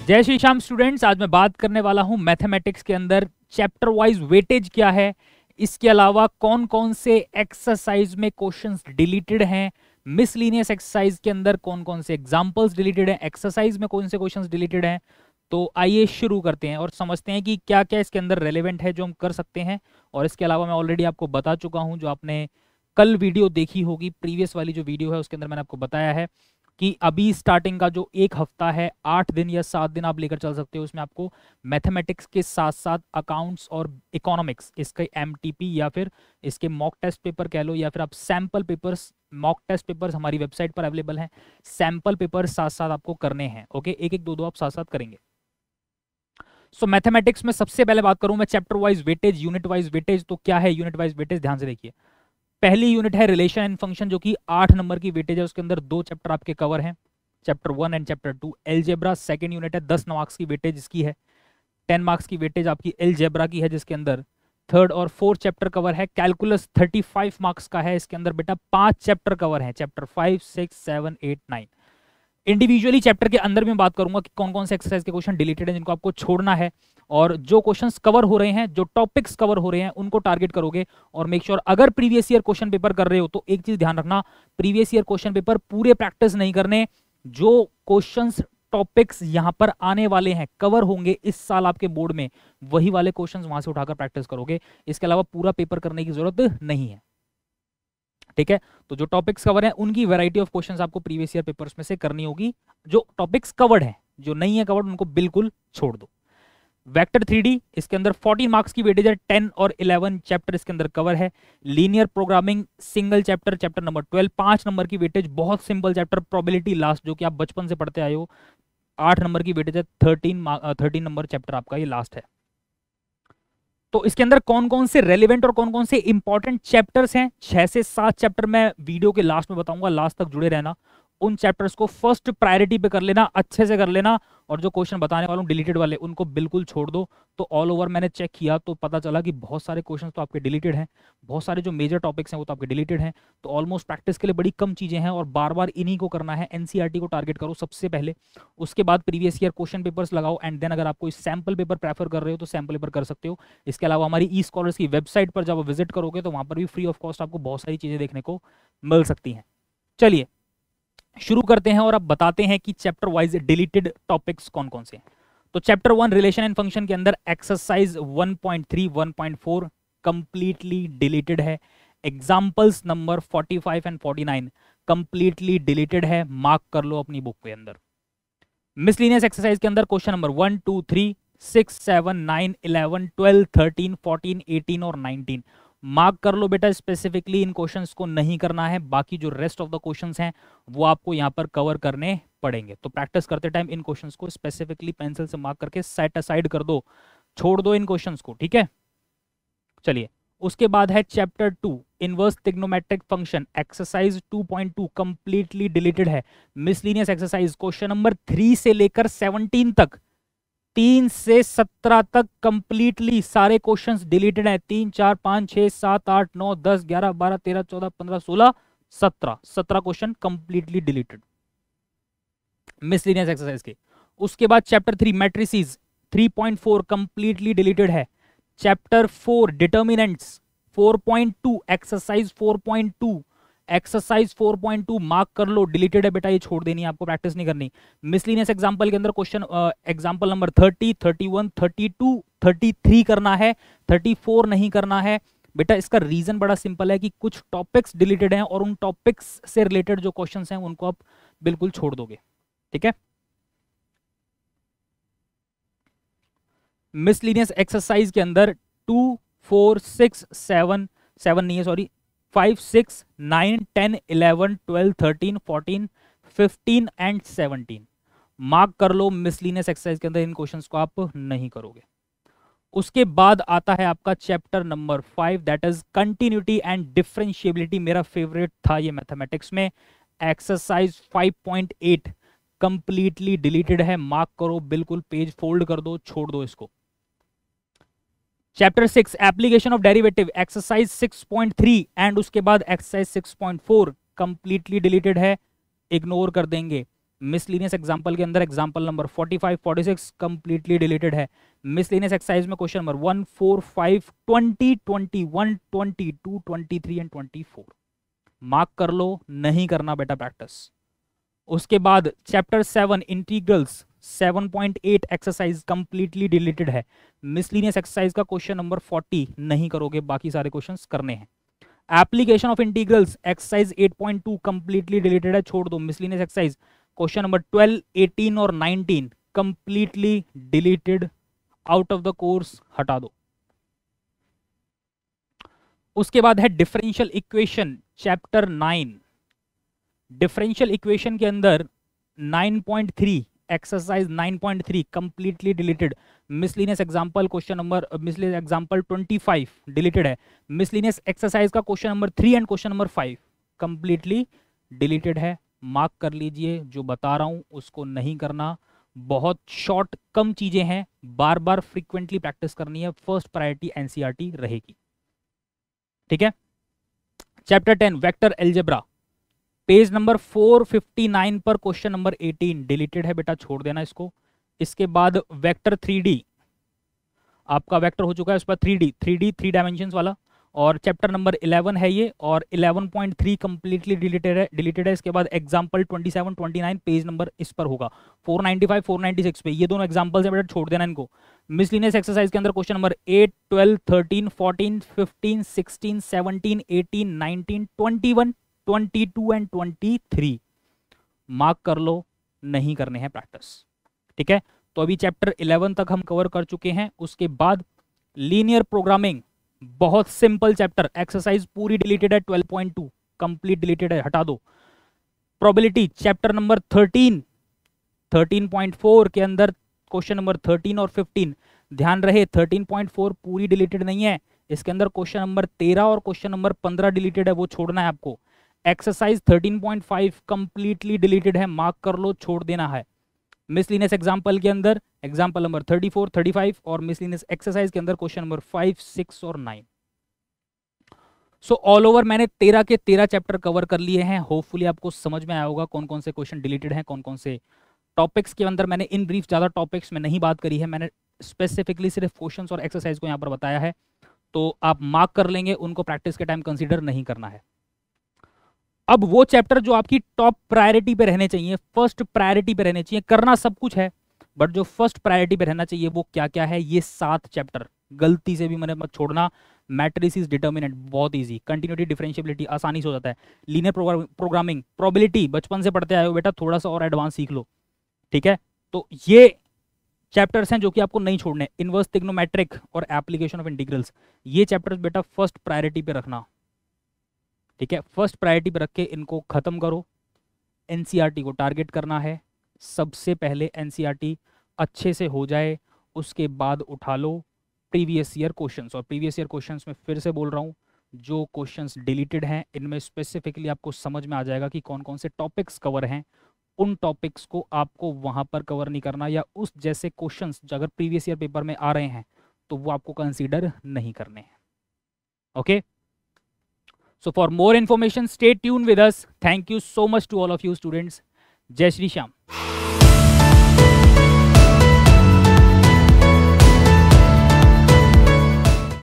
जय श्री श्याम स्टूडेंट्स, आज मैं बात करने वाला हूं मैथमेटिक्स के अंदर चैप्टर वाइज वेटेज क्या है, इसके अलावा कौन कौन से एक्सरसाइज में क्वेश्चंस डिलीटेड हैं, मिसलीनियस एक्सरसाइज के अंदर कौन कौन से एग्जांपल्स डिलीटेड हैं, एक्सरसाइज में कौन से क्वेश्चंस डिलीटेड हैं। तो आइए शुरू करते हैं और समझते हैं कि क्या क्या इसके अंदर रेलेवेंट है जो हम कर सकते हैं। और इसके अलावा मैं ऑलरेडी आपको बता चुका हूं, जो आपने कल वीडियो देखी होगी, प्रीवियस वाली जो वीडियो है उसके अंदर मैंने आपको बताया है कि अभी स्टार्टिंग का जो एक हफ्ता है, 8 दिन या 7 दिन आप लेकर चल सकते हो। उसमें आपको मैथमेटिक्स के साथ साथ अकाउंट्स और इकोनॉमिक्स, इसके एमटीपी या फिर इसके मॉक टेस्ट पेपर कह लो, या फिर आप sample papers, mock test papers हमारी वेबसाइट पर अवेलेबल हैं, सैम्पल पेपर साथ साथ आपको करने हैं। ओके, एक एक दो दो आप साथ साथ करेंगे। सो मैथमेटिक्स में सबसे पहले बात करूं मैं chapter wise weightage, unit wise weightage. तो क्या है यूनिट वाइज वेटेज, ध्यान से देखिए। पहली यूनिट है रिलेशन एंड फंक्शन, जो कि 8 नंबर की वेटेज है। उसके अंदर 2 चैप्टर आपके कवर हैं, chapter 1 and chapter 2। Algebra second unit है, 10 मार्क्स की वेटेज इसकी है। 10 मार्क्स की वेटेज आपकी एलजेब्रा की है, जिसके अंदर 3rd और 4th चैप्टर कवर है। कैलकुलस 35 मार्क्स का है, इसके अंदर बेटा 5 चैप्टर कवर है, चैप्टर 5, 6, 7, 8, 9। इंडिविजुअली चैप्टर के अंदर में बात करूंगा कि कौन कौन से एक्सरसाइज के क्वेश्चन डिलीटेड हैं जिनको आपको छोड़ना है, और जो क्वेश्चंस कवर हो रहे हैं, जो टॉपिक्स कवर हो रहे हैं, उनको टारगेट करोगे। और मेक श्योर अगर प्रीवियस ईयर क्वेश्चन पेपर कर रहे हो तो एक चीज ध्यान रखना, प्रीवियस ईयर क्वेश्चन पेपर पूरे प्रैक्टिस नहीं करने। जो क्वेश्चंस टॉपिक्स यहां पर आने वाले हैं, कवर होंगे इस साल आपके बोर्ड में, वही वाले क्वेश्चंस वहां से उठाकर प्रैक्टिस करोगे। इसके अलावा पूरा पेपर करने की जरूरत नहीं है, ठीक है। तो जो टॉपिक्स कवर हैं उनकी वैरायटी ऑफ क्वेश्चंस आपको प्रीवियस ईयर पेपर्स में से करनी होगी। जो टॉपिक्स कवर्ड हैं, जो नहीं है कवर्ड, उनको बिल्कुल छोड़ दो। वेक्टर 3D, इसके अंदर 14 मार्क्स की वेटेज है, 10 और 11 चैप्टर इसके अंदर कवर है। Linear programming single chapter, chapter number 12, 5 number की वेटेज, बहुत सिंपल चैप्टर। प्रोबेबिलिटी लास्ट, जो कि आप बचपन से पढ़ते आए हो, 8 नंबर की वेटेज है। 13 नंबर चैप्टर आपका ये लास्ट है। तो इसके अंदर कौन कौन से रेलिवेंट और कौन कौन से इंपॉर्टेंट चैप्टर्स हैं, 6 से 7 चैप्टर मैं वीडियो के लास्ट में बताऊंगा, लास्ट तक जुड़े रहना। उन चैप्टर्स को फर्स्ट प्रायोरिटी पे कर लेना, अच्छे से कर लेना। और जो क्वेश्चन बताने वाला हूं डिलीटेड वाले, उनको बिल्कुल छोड़ दो। तो ऑल ओवर मैंने चेक किया तो पता चला कि बहुत सारे क्वेश्चन तो आपके डिलीटेड हैं, बहुत सारे जो मेजर टॉपिक्स हैं वो तो आपके डिलीटेड हैं। तो ऑलमोस्ट प्रैक्टिस के लिए बड़ी कम चीजें हैं और बार बार इन्हीं को करना है। एनसीईआरटी को टारगेट करो सबसे पहले, उसके बाद प्रीवियस ईयर क्वेश्चन पेपर्स लगाओ, एंड देन अगर आप कोई सैम्पल पेपर प्रेफर कर रहे हो तो सैम्पल पेपर कर सकते हो। इसके अलावा हमारी ई स्कॉलर्स की वेबसाइट पर जब आप विजिट करोगे तो वहां पर भी फ्री ऑफ कॉस्ट आपको बहुत सारी चीजें देखने को मिल सकती हैं। चलिए शुरू करते हैं और अब बताते हैं कि चैप्टर वाइज डिलीटेड टॉपिक्स कौन कौन से हैं। तो चैप्टर 1 रिलेशन एंड फंक्शन के अंदर एक्सरसाइज 1.3, 1.4 कंप्लीटली डिलीटेड है। Examples number 45 and 49 completely deleted है, मार्क कर लो अपनी बुक के अंदर। मिसलीनियस एक्सरसाइज के अंदर क्वेश्चन नंबर 1, 2, 3, 6, 7, 9, 11, 12, 13, 14, 18 और 19 मार्क कर लो बेटा। स्पेसिफिकली इन क्वेश्चंस को नहीं करना है, बाकी जो रेस्ट ऑफ द क्वेश्चंस हैं वो आपको यहां पर कवर करने पड़ेंगे। तो प्रैक्टिस करते टाइम इन क्वेश्चंस को स्पेसिफिकली पेंसिल से मार्क करके सेट असाइड कर दो, छोड़ दो इन क्वेश्चंस को, ठीक है। चलिए उसके बाद है chapter 2 inverse trigonometric function, exercise 2.2 completely deleted है। मिसलीनियस एक्सरसाइज क्वेश्चन नंबर 3 से लेकर 17 तक, 3 से 17 तक कंप्लीटली सारे क्वेश्चंस डिलीटेड हैं। 3, 4, 5, 6, 7, 8, 9, 10, 11, 12, 13, 14, 15, 16, 17 question completely deleted miscellaneous exercise के। उसके बाद चैप्टर 3 मैट्रिसेस 3.4 कंप्लीटली डिलीटेड है। Chapter 4 determinants 4.2 exercise 4.2, exercise 4.2 mark कर लो, डिलीटेड है बेटा, ये छोड़ देनी है, आपको प्रैक्टिस नहीं करनी। मिसलीनियस एग्जांपल के अंदर क्वेश्चन एग्जांपल नंबर 30, 31, 32, 33 करना है, 34 नहीं करना है बेटा। इसका रीजन बड़ा सिंपल है कि कुछ टॉपिक्स डिलीटेड हैं और उन टॉपिक्स से रिलेटेड जो क्वेश्चंस हैं उनको आप बिल्कुल छोड़ दोगे, ठीक है। मिसलीनियस एक्सरसाइज के अंदर 2, 4, 6, 7 नहीं है सॉरी, 5, 6, 9, 10, 11, 12, 13, 14, 15 एंड 17 मार्क कर लो। मिसलीनियस एक्सरसाइज के अंदर इन क्वेश्चंस को आप नहीं करोगे। उसके बाद आता है आपका chapter number 5 that is continuity and differentiability. मेरा फेवरेट था ये मैथमेटिक्स में। एक्सरसाइज 5.8 कंप्लीटली डिलीटेड है, मार्क करो बिल्कुल, पेज फोल्ड कर दो, छोड़ दो इसको। Chapter 6 application of derivative exercise 6.3 and उसके बाद एक्सरसाइज 6.4 कंप्लीटली डिलीटेड है, इग्नोर कर देंगे। मिसलीनियस एग्जाम्पल के अंदर एग्जाम्पल नंबर 45, 46 कंप्लीटली डिलीटेड है। मिसलीनियस एक्सरसाइज में क्वेश्चन नंबर 1, 4, 5, 20, 21, 22, 23 एंड 24 मार्क कर लो, नहीं करना बेटा प्रैक्टिस। उसके बाद chapter 7 integrals 7.8 exercise completely deleted है। मिसलीनियस एक्सरसाइज का क्वेश्चन नंबर 40 नहीं करोगे, बाकी सारे क्वेश्चंस करने हैं। Application of integrals exercise 8.2 completely deleted है, छोड़ दो। मिसलीनियस एक्सरसाइज क्वेश्चन नंबर 12, 18 और 19 completely deleted, out of the course, हटा दो। उसके बाद है differential equation chapter 9। Differential equation के अंदर 9.3 exercise 9.3 completely deleted. Miscellaneous example question number miscellaneous example 25 deleted है। मिसलीनियस एक्सरसाइज का question number 3 and question number 5 completely deleted है, मार्क कर लीजिए। जो बता रहा हूं उसको नहीं करना, बहुत शॉर्ट कम चीजें हैं, बार बार फ्रीक्वेंटली प्रैक्टिस करनी है, फर्स्ट प्रायोरिटी एनसीईआरटी रहेगी, ठीक है। Chapter 10 vector algebra page number 459 पर क्वेश्चन नंबर 18 डिलीटेड है बेटा, छोड़ देना इसको। इसके बाद वेक्टर 3D आपका वेक्टर हो चुका है, उस पर 3D 3 डायमेंशंस वाला, और चैप्टर नंबर 11 है ये, और 11.3 कंप्लीटली डिलीटेड है। इसके बाद एग्जांपल 27, 29 पेज नंबर इस पर होगा, 495, 496 पे। ये दोनों एग्जांपल्स हैं बेटा, छोड़ देना इनको। मिसलीनियस एक्सरसाइज के अंदर क्वेश्चन नंबर 8, 12, 13, 14, 15, 16, 17, 18, 19, 21, 22 एंड 23 मार्क कर लो, नहीं करने हैं प्रैक्टिस, ठीक है। तो अभी चैप्टर 11 तक हम कवर कर चुके हैं। उसके बाद लीनियर प्रोग्रामिंग, बहुत सिंपल चैप्टर, एक्सरसाइज पूरी डिलीटेड है, 12.2 कंप्लीट डिलीटेड है, हटा दो। प्रोबेबिलिटी चैप्टर नंबर 13, 13.4 के अंदर क्वेश्चन नंबर 13 और 15, ध्यान रहे 13.4 पूरी डिलीटेड नहीं है, इसके अंदर क्वेश्चन नंबर 13 और क्वेश्चन नंबर 15 डिलीटेड है, वो छोड़ना है आपको। एक्सरसाइज 13.5 कंप्लीटली डिलीटेड है, मार्क कर लो, छोड़ देना है। मिसलीनियस एग्जांपल के अंदर एग्जांपल नंबर 34, 35 और मिसलीनियस एक्सरसाइज के अंदर क्वेश्चन नंबर 5, 6 और 9। सो ऑल ओवर मैंने 13 के 13 चैप्टर कवर कर लिए हैं। होपफुली आपको समझ में आया होगा कौन कौन से क्वेश्चन डिलीटेड हैं, कौन कौन से टॉपिक्स के अंदर। मैंने इन ब्रीफ ज़्यादा टॉपिक्स में नहीं बात करी है, मैंने स्पेसिफिकली सिर्फ क्वेश्चंस और एक्सरसाइज को यहाँ पर बताया है, तो आप मार्क कर लेंगे, उनको प्रैक्टिस के टाइम कंसिडर नहीं करना है। अब वो चैप्टर जो आपकी टॉप प्रायोरिटी पे रहने चाहिए, फर्स्ट प्रायोरिटी पे रहने चाहिए, करना सब कुछ है बट जो फर्स्ट प्रायोरिटी पे रहना चाहिए वो क्या क्या है, ये 7 चैप्टर गलती से भी मैंने मत छोड़ना। मैट्रिसेस, डिटर्मिनेंट बहुत इजी, कंटिन्यूटी, डिफरेंशिएबिलिटी आसानी से हो जाता है, लीनियर प्रोग्रामिंग, प्रोबेबिलिटी बचपन से पढ़ते आए हो बेटा, थोड़ा सा और एडवांस सीख लो, ठीक है। तो ये चैप्टर्स हैं जो कि आपको नहीं छोड़ने। इनवर्स ट्रिग्नोमेट्रिक और एप्लीकेशन ऑफ इंटीग्रल्स, ये चैप्टर्स बेटा फर्स्ट प्रायोरिटी पे रखना, ठीक है। फर्स्ट प्रायोरिटी पे रख के इनको खत्म करो। एनसीईआरटी को टारगेट करना है, सबसे पहले एनसीईआरटी अच्छे से हो जाए, उसके बाद उठा लो प्रीवियस ईयर क्वेश्चंस। और प्रीवियस ईयर क्वेश्चंस में फिर से बोल रहा हूँ, जो क्वेश्चंस डिलीटेड हैं इनमें स्पेसिफिकली आपको समझ में आ जाएगा कि कौन कौन से टॉपिक्स कवर हैं। उन टॉपिक्स को आपको वहाँ पर कवर नहीं करना, या उस जैसे क्वेश्चंस अगर प्रीवियस ईयर पेपर में आ रहे हैं तो वो आपको कंसीडर नहीं करने हैं, okay. So for more information, stay tuned with us. Thank you so much to all of you students. Jai Shri Shyam.